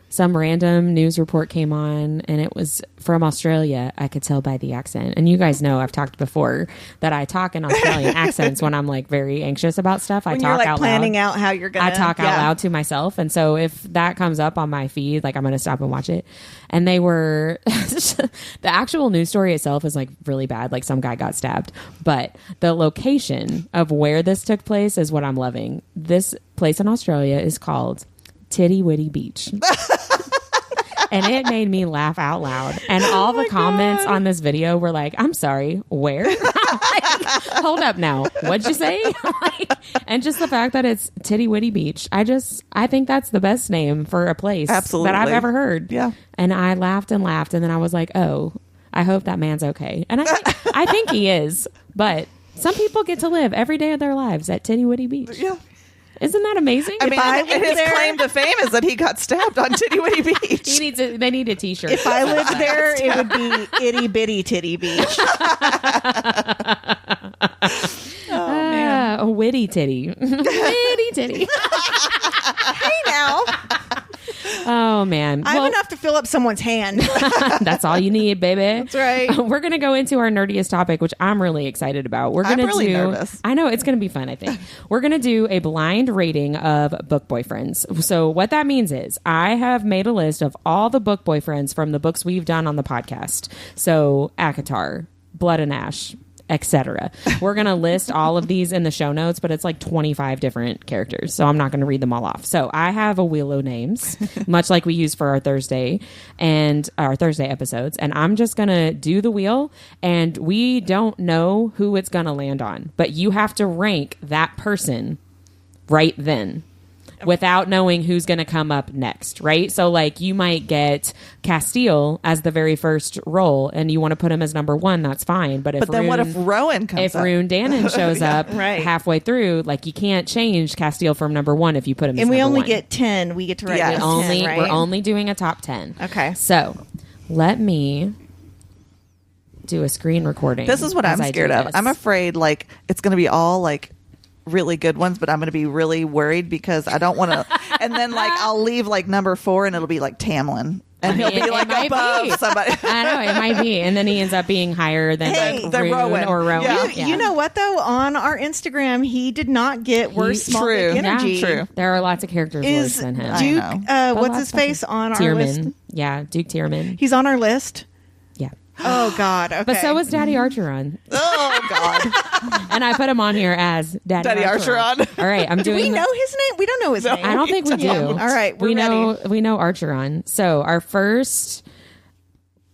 Some random news report came on, and it was from Australia. I could tell by the accent. And you guys know I've talked before that I talk in Australian accents when I'm like very anxious about stuff. I talk talk out planning loud. Out how you're gonna. I talk out loud to myself, and so if that comes up on my feed, like I'm going to stop and watch it. And they were the actual news story itself is like really bad. Like some guy got stabbed, but the location of where this took place is what I'm loving. This place in Australia is called Tittywitty Beach. And it made me laugh out loud. And all the comments on this video were like, I'm sorry, where? Like, hold up now. What'd you say? And just the fact that it's Tittywitty Beach. I think that's the best name for a place that I've ever heard. Yeah. And I laughed and laughed. And then I was like, oh, I hope that man's okay. And I think he is. But some people get to live every day of their lives at Tittywitty Beach. Yeah. Isn't that amazing? I mean, his claim to fame is that he got stabbed on Tittywitty Beach. They need a t-shirt. If I lived there, it would be Itty Bitty Titty Beach. A witty titty. Witty titty. Hey now. Oh, man. I have enough to fill up someone's hand. That's all you need, baby. That's right. We're going to go into our nerdiest topic, which I'm really excited about. I'm really nervous. I know, it's going to be fun, I think. We're going to do a blind rating of book boyfriends. So what that means is I have made a list of all the book boyfriends from the books we've done on the podcast. So ACOTAR, Blood and Ash, etc. We're going to list all of these in the show notes, but it's like 25 different characters, so I'm not going to read them all off. So I have a wheel of names, much like we use for our Thursday episodes, and I'm just going to do the wheel, and we don't know who it's going to land on, but you have to rank that person right then. Without knowing who's going to come up next, right? So, like, you might get Castile as the very first role, and you want to put him as number one. That's fine. But then what if Rowan comes up? If Rune Dannon shows up halfway through, like, you can't change Castile from number one if you put him. And as we number only one. get 10. We get to write 10, right? We're only doing a top 10. Okay. So let me do a screen recording. This is what I'm scared of. I'm afraid like it's going to be all like really good ones, but I'm going to be really worried because I don't want to. And then like I'll leave like number 4 and it'll be like Tamlin. And he'll be like above somebody. I know, it might be. And then he ends up being higher than like Rune or Rowan. Yeah. You know what, though? On our Instagram, he did not get worse small dick energy. Yeah, true. There are lots of characters worse than him. Duke, what's his face on our list? Yeah, Duke Tierman. He's on our list? Yeah. Oh, God. Okay. But so was Daddy Archeron. Oh, God. And I put him on here as Daddy Archeron. All right, I'm doing. Do we know his name? We don't know his name. I don't think we do. All right, we know Archeron. So our first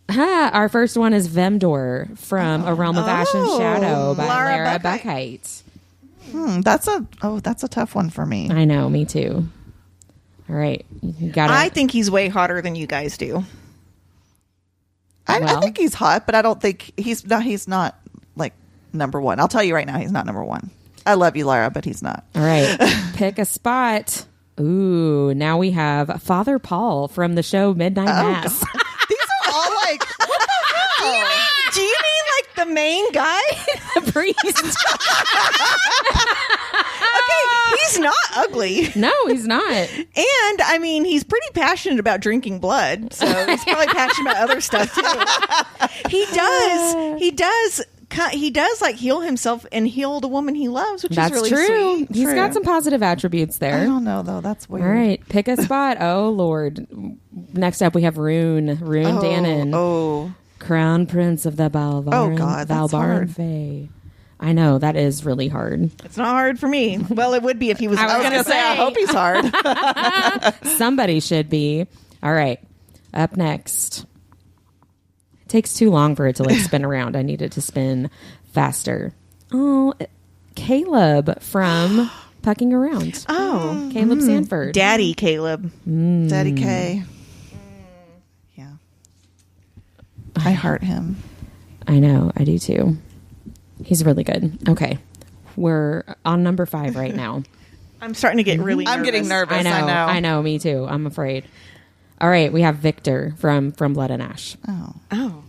one is Vemdor from A Realm of Ash and Shadow by Lara Buckheit. That's a tough one for me. I know, me too. All right, I think he's way hotter than you guys do. I think he's hot, but I don't think he's not like number one. I'll tell you right now, he's not number one. I love you, Lara, but he's not. All right, pick a spot. Ooh, now we have Father Paul from the show Midnight Mass. God. These are all like, what the hell? Do you mean like the main guy? The priest. Okay, he's not ugly. No, he's not. And I mean, he's pretty passionate about drinking blood, so he's probably passionate about other stuff too. He does like heal himself and heal the woman he loves, which is really true. sweet. He's got some positive attributes there. I don't know though. That's weird. All right, pick a spot. Oh Lord. Next up we have Rune Dannon. Oh. Crown Prince of the Balvaran. Oh, God, that's Valbaran hard. Fae. I know, that's hard. Valbaran Fae. I know, that is really hard. It's not hard for me. Well, it would be if he was. I was going to say, I hope he's hard. Somebody should be. All right. Up next. It takes too long for it to like spin around. I need it to spin faster. Oh, Caleb from Pucking Around. Oh, Caleb Sanford. Daddy Caleb. Daddy K. Yeah. I heart him. I know. I do too. He's really good. Okay. We're on number 5 right now. I'm starting to get really. I'm getting nervous. I know. Me too. I'm afraid. All right. We have Victor from Blood and Ash. Oh.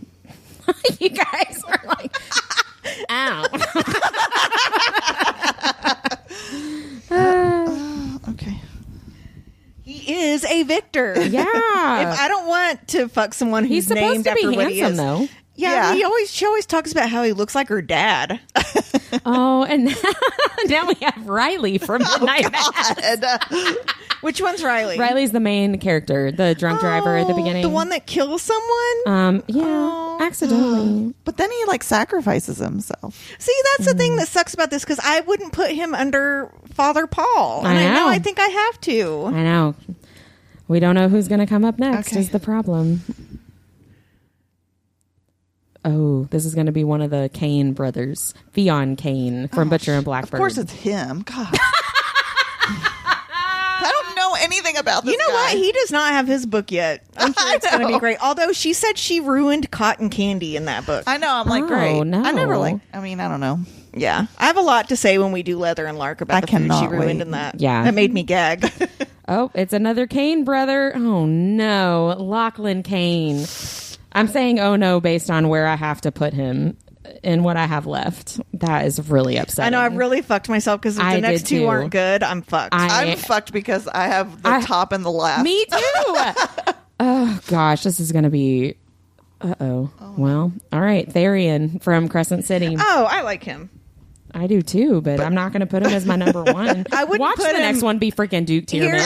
You guys are like, ow. Okay. He is a Victor. Yeah. If I don't want to fuck someone who's He's supposed named to be after what he handsome, is, though. Yeah, Yeah. she always talks about how he looks like her dad. Oh, and now we have Riley from Midnight Mass. Which one's Riley? Riley's the main character, the drunk driver at the beginning. The one that kills someone? Accidentally. But then he like sacrifices himself. See, that's the thing that sucks about this, because I wouldn't put him under Father Paul. And I know. I think I have to. I know. We don't know who's going to come up next Okay. is the problem. Oh, this is going to be one of the Kane brothers. Fionn Kane from Butcher and Blackbird. Of course it's him. God. I don't know anything about this You know guy. what? He does not have his book yet. I'm sure it's going to be know. great. Although she said she ruined cotton candy in that book. I know. I'm like, Oh, great. no. I never like, I mean, I don't know. Yeah. I have a lot to say when we do Leather and Lark about I the food she cannot ruined wait. in that. Yeah. That made me gag. Oh, it's another Kane brother. Oh, no. Lachlan Kane. I'm saying oh, no, based on where I have to put him in what I have left. That is really upsetting. I know I really fucked myself because if I the next did two too. aren't good, I'm fucked. I'm fucked because I have the top and the last. Me too. Oh, gosh. This is going to be... Uh-oh. Well, all right. Therian from Crescent City. oh, I like him. I do too, but I'm not going to put him as my number one. I wouldn't Watch put the him- next one be freaking Duke Tierman.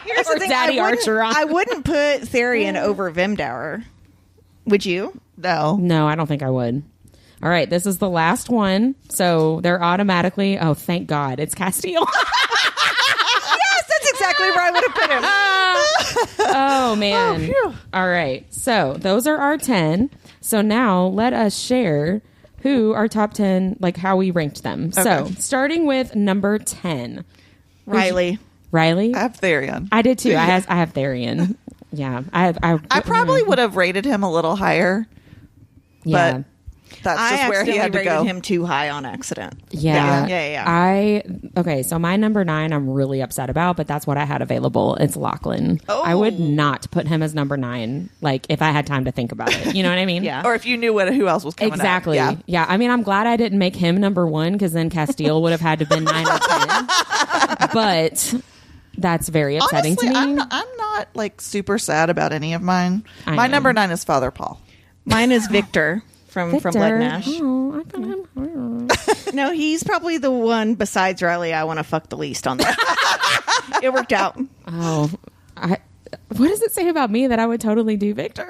Here's Or the thing, Daddy Archeron. I wouldn't put Therian over Vimdower. Would you? No. No, I don't think I would. All right, this is the last one. So they're automatically, oh, thank God, it's Castile. Yes, that's exactly where I would have put him. Oh, man. phew. All right, so those are our 10. So now let us share who our top 10, like how we ranked them. So starting with number 10. Riley. Riley? I have Therion. I did too. I have Therian. Yeah. I probably would have rated him a little higher, yeah. but that's I just where he accidentally had to rated go. him too high on accident. Yeah. Yeah. Okay, so my number 9 I'm really upset about, but that's what I had available. It's Lachlan. Oh. I would not put him as number 9, like if I had time to think about it. You know what I mean? Yeah. Or if you knew who else was coming Exactly. up. Yeah. I mean, I'm glad I didn't make him number 1 because then Castile would have had to have been 9 or 10. But that's very upsetting Honestly, to me. I'm not like super sad about any of mine. I My know. number 9 is Father Paul. Mine is Victor from Blood Victor. and Ash. Oh, I thought him. No, he's probably the one besides Riley I want to fuck the least on that. It worked out. Oh, what does it say about me that I would totally do Victor?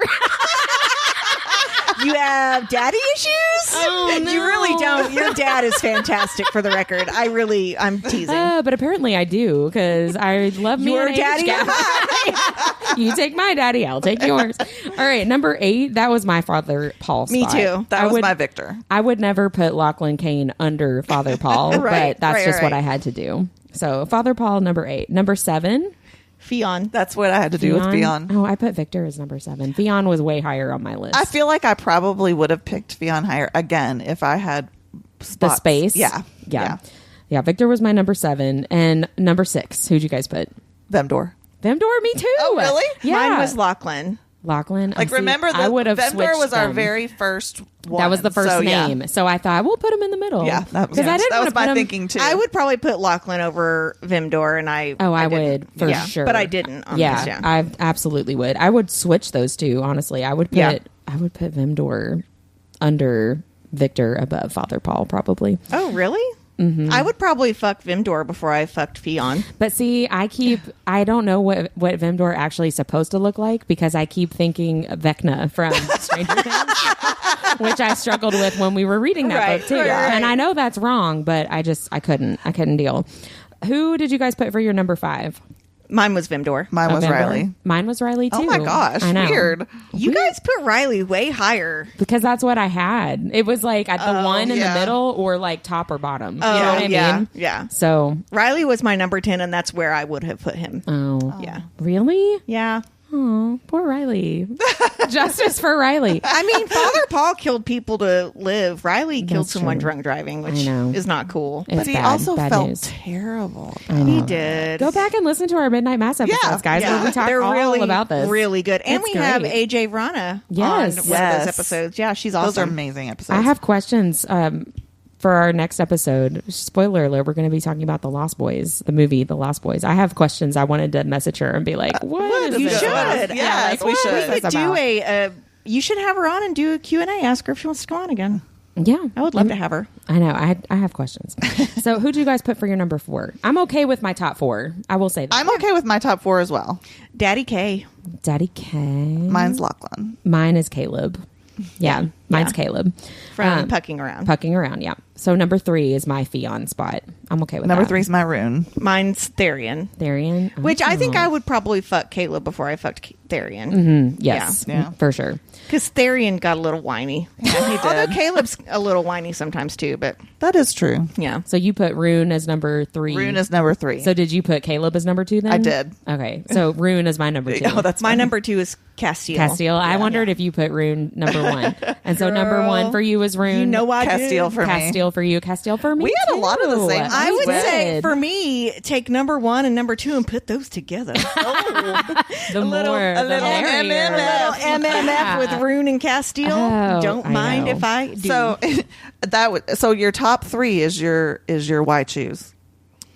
You have daddy issues? Oh, no. You really don't. Your dad is fantastic, for the record. I'm teasing. But apparently I do because I love me Your an age daddy gap. You take my daddy, I'll take yours. All right, number 8. That was my Father Paul. Me spot. too. That I was would, my Victor. I would never put Lachlan Kane under Father Paul, Right, but that's right, just what right. I had to do. So Father Paul, number 8. Number 7. Fionn. That's what I had to do with Fionn. Oh, I put Victor as number 7. Fionn was way higher on my list. I feel like I probably would have picked Fionn higher again if I had the spots. space. Yeah. Yeah. Victor was my number 7. And number 6, who'd you guys put? Vemdor. Vemdor, me too. Oh, really? Yeah. Mine was Lachlan. Lachlan. Like, remember I would have Vemdor was our them. very first one. That was the first So, yeah. name. So I thought we'll put him in the middle. Yeah, that was, I didn't that wanna was put my him- thinking too. I would probably put Lachlan over Vimdor, and I I didn't. would for Yeah, sure. but I didn't. On Yeah, this, yeah. I absolutely would. I would switch those two. Honestly, I would put Yeah. Vimdor under Victor above Father Paul probably. Oh, really? I would probably fuck Vimdor before I fucked Fionn. But see, I don't know what Vimdor actually is supposed to look like because I keep thinking Vecna from Stranger Things, which I struggled with when we were reading that book too. Right. And I know that's wrong, but I couldn't deal. Who did you guys put for your number 5? Mine was Vimdor. Mine was Vimdor? Riley. Mine was Riley too. Oh my gosh, I know. weird. You guys put Riley way higher. Because that's what I had. It was like at the one in the yeah. middle or like top or bottom. Oh, you know what I yeah, mean? yeah. So, Riley was my number 10, and that's where I would have put him. Yeah. Really? Yeah. Oh, poor Riley. Justice for Riley. I mean, Father Paul killed people to live. Riley killed That's someone true. drunk driving, which I know. is not cool. It's But he bad, also bad felt news. terrible. He did. Go back and listen to our Midnight Mass episodes, guys, where we talk They're all really, about this. really good. And It's we have great. AJ Rana Yes. on one of Yes. those episodes. Yeah, she's awesome. Those are amazing episodes. I have questions for our next episode. Spoiler alert, we're going to be talking about The Lost Boys, the movie The Lost Boys. I have questions I wanted to message her and be like, what is You this should. about? Yes, we what should. is We this could do about? you should have her on and do a Q&A. Ask her if she wants to come on again. Yeah. I would love to have her. I know. I have questions. So who do you guys put for your number 4? I'm okay with my top 4. I will say that. I'm okay with my top 4 as well. Daddy K. Daddy K. Mine's Lachlan. Mine is Caleb. Yeah. Mine's Yeah. Caleb. From Pucking Around. Pucking Around, yeah. So number 3 is my Fionn spot. I'm okay with Number that. 3 is my Rune. Mine's Therian. Therian. Which I think Oh. I would probably fuck Caleb before I fucked Therian. Yes, Yeah. for sure. Because Therian got a little whiny. Yeah, he Although did. Caleb's a little whiny sometimes too, but That is true. yeah. So you put Rune as number 3. Rune is number 3. So did you put Caleb as number 2 then? I did. Okay. So Rune is my number 2. Oh, that's My fine. number 2 is Castile. Castile. I wondered if you put Rune number 1. And so number 1 for you was Rune. You know I Castile did. for me. Castile for you. Castile for me. We had a lot of the too. same I would We say did. for me, take number 1 and number 2 and put those together. the more, the little merrier. MMF. MMF with Rune and Castile. Oh, Don't I mind know. if I do. So so your top 3 is your why choose.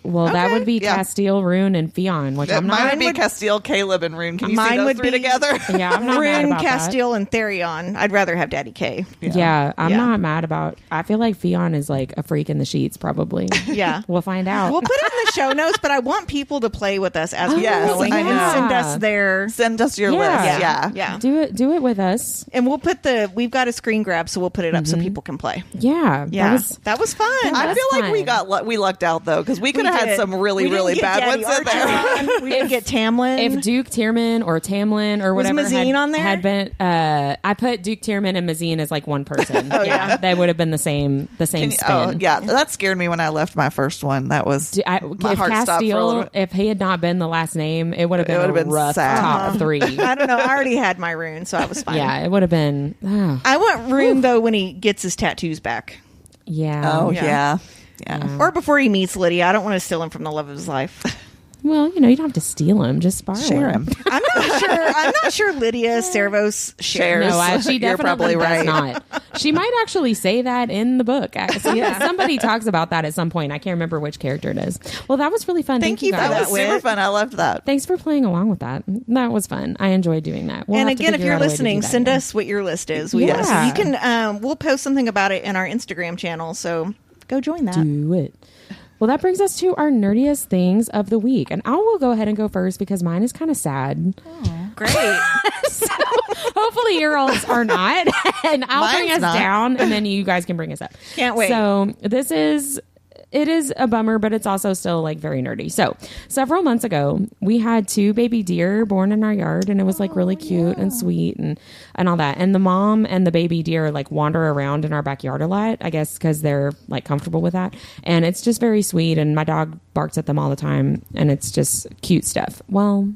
Well, that Okay. would be Yeah. Castile, Rune, and Fionn, which I'm Mine not. would be Castile, Caleb, and Rune. Can you see Mine those would 3 be- together? Yeah, I'm not mad Rune, about Castile, and Therion. I'd rather have Daddy K. Yeah, I'm Yeah. not mad about. I feel like Fionn is like a freak in the sheets, probably. Yeah. We'll find out. We'll put it in the show notes, but I want people to play with us as we're Yes, going I and know. send us their. Send us your Yeah. list. Yeah. Yeah. Do it with us. And we'll put we've got a screen grab, so we'll put it up so people can play. Yeah, Yeah. That That was fun. I That's feel like we fun. we lucked out though because we could have had did. some really We didn't really get bad Daddy ones in there. Archer on. We didn't get Tamlin. if Duke Tierman or Tamlin or Was whatever Mazine on there? had been, I put Duke Tierman and Mazine as like one person. yeah. They would have been the same spin. Oh yeah, that scared me when I left my first one. That was My my heart stopped for a little Castile, bit. if he had not been the last name, it would have been It a would have been rough sad. top 3. I don't know. I already had my Rune, so I was fine. Yeah, it would have been. I want Rune though when he gets his tattoos back, Yeah. Oh Yeah. yeah. or before he meets Lydia. I don't want to steal him from the love of his life. Well, you don't have to steal him. Just borrow Share him. I'm not sure Lydia Servos shares. Shares. No, she You're definitely probably does right. not. She might actually say that in the book. Somebody talks about that at some point. I can't remember which character it is. Well, that was really fun. Thank you for guys. That was Whit. super fun. I loved that. Thanks for playing along with that. That was fun. I enjoyed doing that. We'll And have to again, if figure you're out a way to do listening, that send again. us what your list is. Yeah. You can. We'll post something about it in our Instagram channel. So go join that. Do it. Well, that brings us to our nerdiest things of the week. And I will go ahead and go first because mine is kind of sad. Great. So hopefully your alls are not. And I'll bring Mine's us not. down and then you guys can bring us up. Can't wait. So it is a bummer, but it's also still like very nerdy. So several months ago, we had 2 baby deer born in our yard and it was like really cute and sweet and all that. And the mom and the baby deer like wander around in our backyard a lot, I guess, because they're like comfortable with that. And it's just very sweet. And my dog barks at them all the time and it's just cute stuff. Well,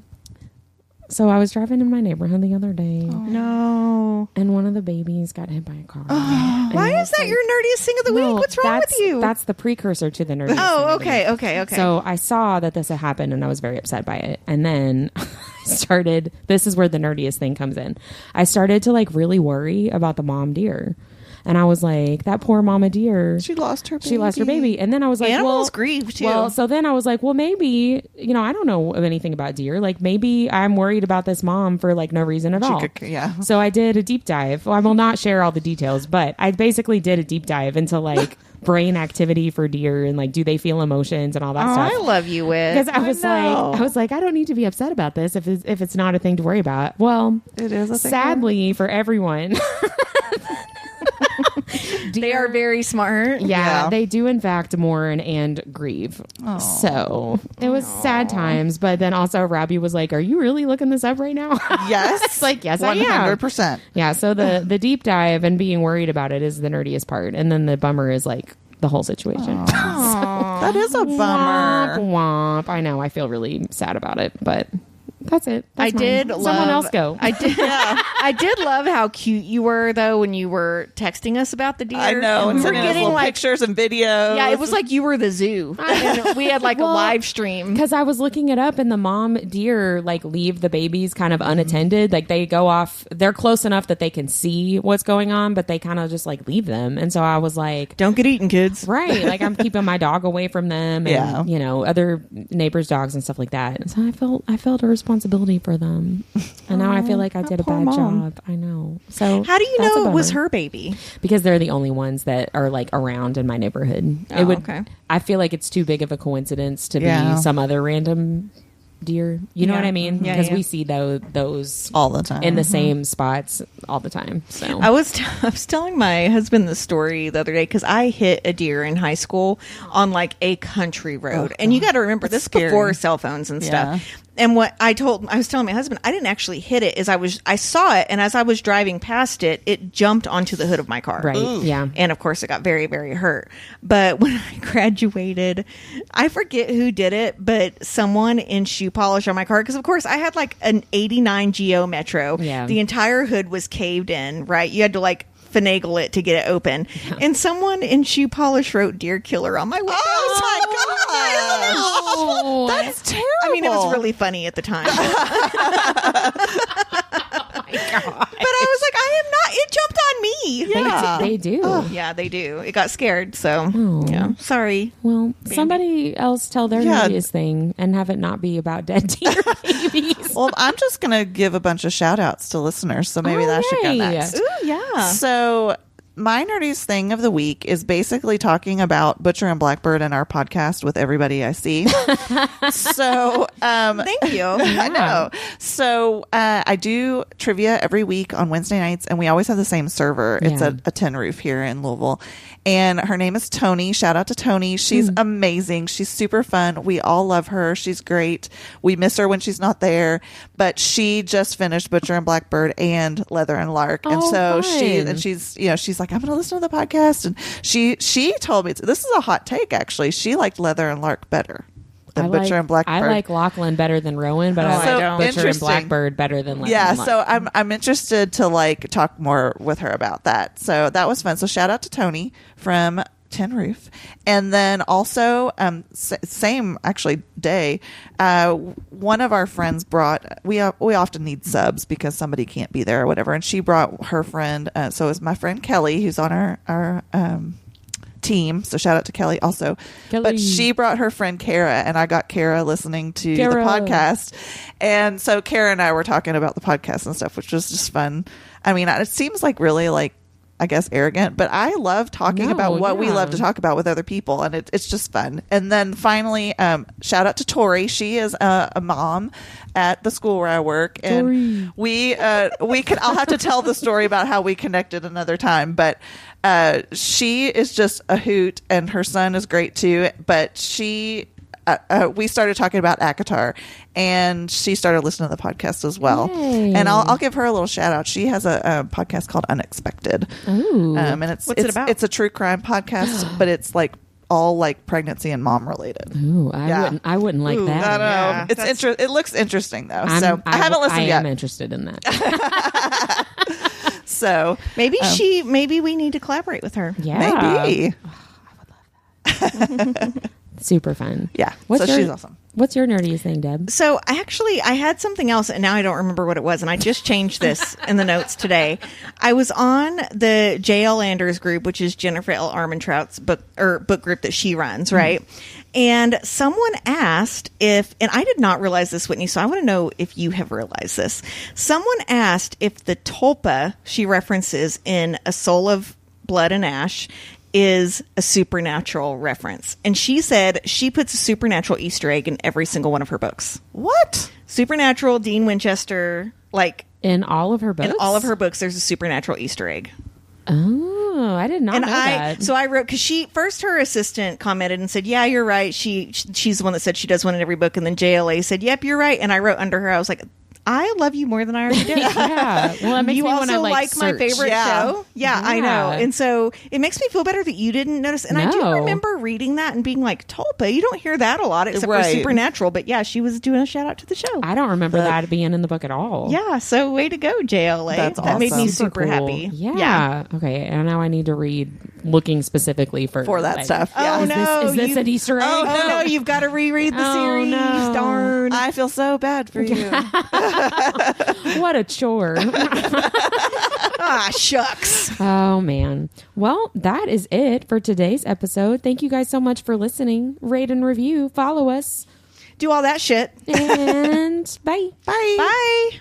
so I was driving in my neighborhood the other day No. and one of the babies got hit by a car. Why is that your nerdiest thing of the week? Well, What's wrong with you? That's the precursor to the nerdy. Oh, okay. So I saw that this had happened and I was very upset by it. And then I started, this is where the nerdiest thing comes in. I started to like really worry about the mom deer. And I was like, that poor mama deer. She lost her baby. She lost her baby. And then I was like, Animals grieve too. Well, so then I was like, well, maybe, I don't know anything about deer. Like maybe I'm worried about this mom for like no reason at all. Yeah. So I did a deep dive. Well, I will not share all the details, but I basically did a deep dive into like brain activity for deer and like, do they feel emotions and all that stuff. I love you, Whit. Because I was like, I don't need to be upset about this if it's not a thing to worry about. Well, it is a thing. Sadly for everyone. They are very smart. Yeah, they do in fact mourn and grieve. Aww. So it was sad times, but then also Robbie was like, "Are you really looking this up right now?" Yes, it's like yes, 100%. Yeah. So the deep dive and being worried about it is the nerdiest part, and then the bummer is like the whole situation. So, that is a bummer. Womp, womp. I know. I feel really sad about it, but. That's it. That's someone else go. I did. I did love how cute you were though when you were texting us about the deer. I know. And we were getting like pictures and videos. Yeah, it was like you were the zoo. And we had like a live stream because I was looking it up, and the mom deer like leave the babies kind of unattended. Like they go off. They're close enough that they can see what's going on, but they kind of just like leave them. And so I was like, "Don't get eaten, kids." Right. Like I'm keeping my dog away from them, and other neighbors' dogs and stuff like that. And so I felt a responsibility for them, and now I feel like I did a bad job. I know. So how do you know it was her baby? Because they're the only ones that are like around in my neighborhood. Okay. I feel like it's too big of a coincidence to be some other random deer. You know what I mean? Because we see those all the time in the same spots all the time. So I was telling my husband the story the other day because I hit a deer in high school on like a country road, and you got to remember this is before cell phones and stuff. And what I was telling my husband, I didn't actually hit it. I saw it, and as I was driving past it, it jumped onto the hood of my car. Right. Ooh. Yeah. And of course, it got very, very hurt. But when I graduated, I forget who did it, but someone in shoe polish on my car, because of course I had like an '89 Geo Metro. Yeah. The entire hood was caved in. Right. You had to like finagle it to get it open, and someone in shoe polish wrote "deer killer" on my window. Oh my gosh, that's terrible. I mean, it was really funny at the time. Oh my God. But I was like, I am not. It jumped on me. Yeah, they do. Yeah, they do. It got scared. So yeah, sorry. Well, somebody else tell their nerdiest thing and have it not be about dead deer babies. Well, I'm just gonna give a bunch of shout outs to listeners, so maybe that should go next. Ooh, yeah. So my nerdiest thing of the week is basically talking about Butcher and Blackbird and our podcast with everybody I see. So thank you. I know. So I do trivia every week on Wednesday nights, and we always have the same server. It's a tin roof here in Louisville, and her name is Tony. Shout out to Tony. She's amazing. She's super fun. We all love her. She's great. We miss her when she's not there, but she just finished Butcher and Blackbird and Leather and Lark, and so she's like, I'm going to listen to the podcast, and she told me, this is a hot take actually, she liked Leather and Lark better than Butcher and Blackbird. I like Lachlan better than Rowan, but I like Butcher and Blackbird better than Leather and Lark. So I'm interested to like talk more with her about that. So that was fun. So shout out to Tony from Tin Roof. And then also same actually day, one of our friends brought, we often need subs because somebody can't be there or whatever, and she brought her friend, so it's my friend Kelly, who's on our team, so shout out to Kelly also. But she brought her friend Kara, and I got Kara listening to the podcast, and so Kara and I were talking about the podcast and stuff, which was just fun. I mean, it seems like really like, I guess, arrogant, but I love talking about what we love to talk about with other people, and it's just fun. And then finally, shout out to Tori. She is a mom at the school where I work, and we can. I'll have to tell the story about how we connected another time, but she is just a hoot, and her son is great too. But we started talking about ACOTAR, and she started listening to the podcast as well. Yay. And I'll give her a little shout out. She has a podcast called Unexpected. Ooh. And what's it about? It's a true crime podcast, but it's like all like pregnancy and mom related. Ooh, I wouldn't like that. I know. It looks interesting though. I haven't listened yet. I am interested in that. So maybe maybe we need to collaborate with her. Yeah. Maybe. Oh, I would love that. Super fun. Yeah. She's awesome. What's your nerdiest thing, Deb? So I had something else, and now I don't remember what it was, and I just changed this in the notes today. I was on the J.L. Anders group, which is Jennifer L. Armentrout's book group that she runs, right? And someone asked and I did not realize this, Whitney, so I want to know if you have realized this. Someone asked if the tulpa she references in A Soul of Blood and Ash is a supernatural reference. And she said she puts a supernatural Easter egg in every single one of her books. What? Supernatural, Dean Winchester, in all of her books? In all of her books, there's a supernatural Easter egg. Oh, I did not know that. So I wrote, because her assistant commented and said, yeah, you're right. She's the one that said she does one in every book. And then JLA said, yep, you're right. And I wrote under her, I was like, I love you more than I already did. Yeah. Well, it makes you me also like my favorite show. Yeah, I know. And so it makes me feel better that you didn't notice. And I do remember reading that and being like, tulpa, you don't hear that a lot except for Supernatural. But yeah, she was doing a shout out to the show. I don't remember that being in the book at all. Yeah, so way to go, JLA. That's awesome. That made me super cool. happy. Yeah. Okay, and now I need to read looking specifically for that stuff. Yeah. Oh, no. Is this an Easter egg? Oh, no, you've got to reread the series. No. Darn. I feel so bad for you. What a chore. Shucks. Oh, man. Well, that is it for today's episode. Thank you guys so much for listening. Rate and review. Follow us. Do all that shit. And bye. Bye. Bye.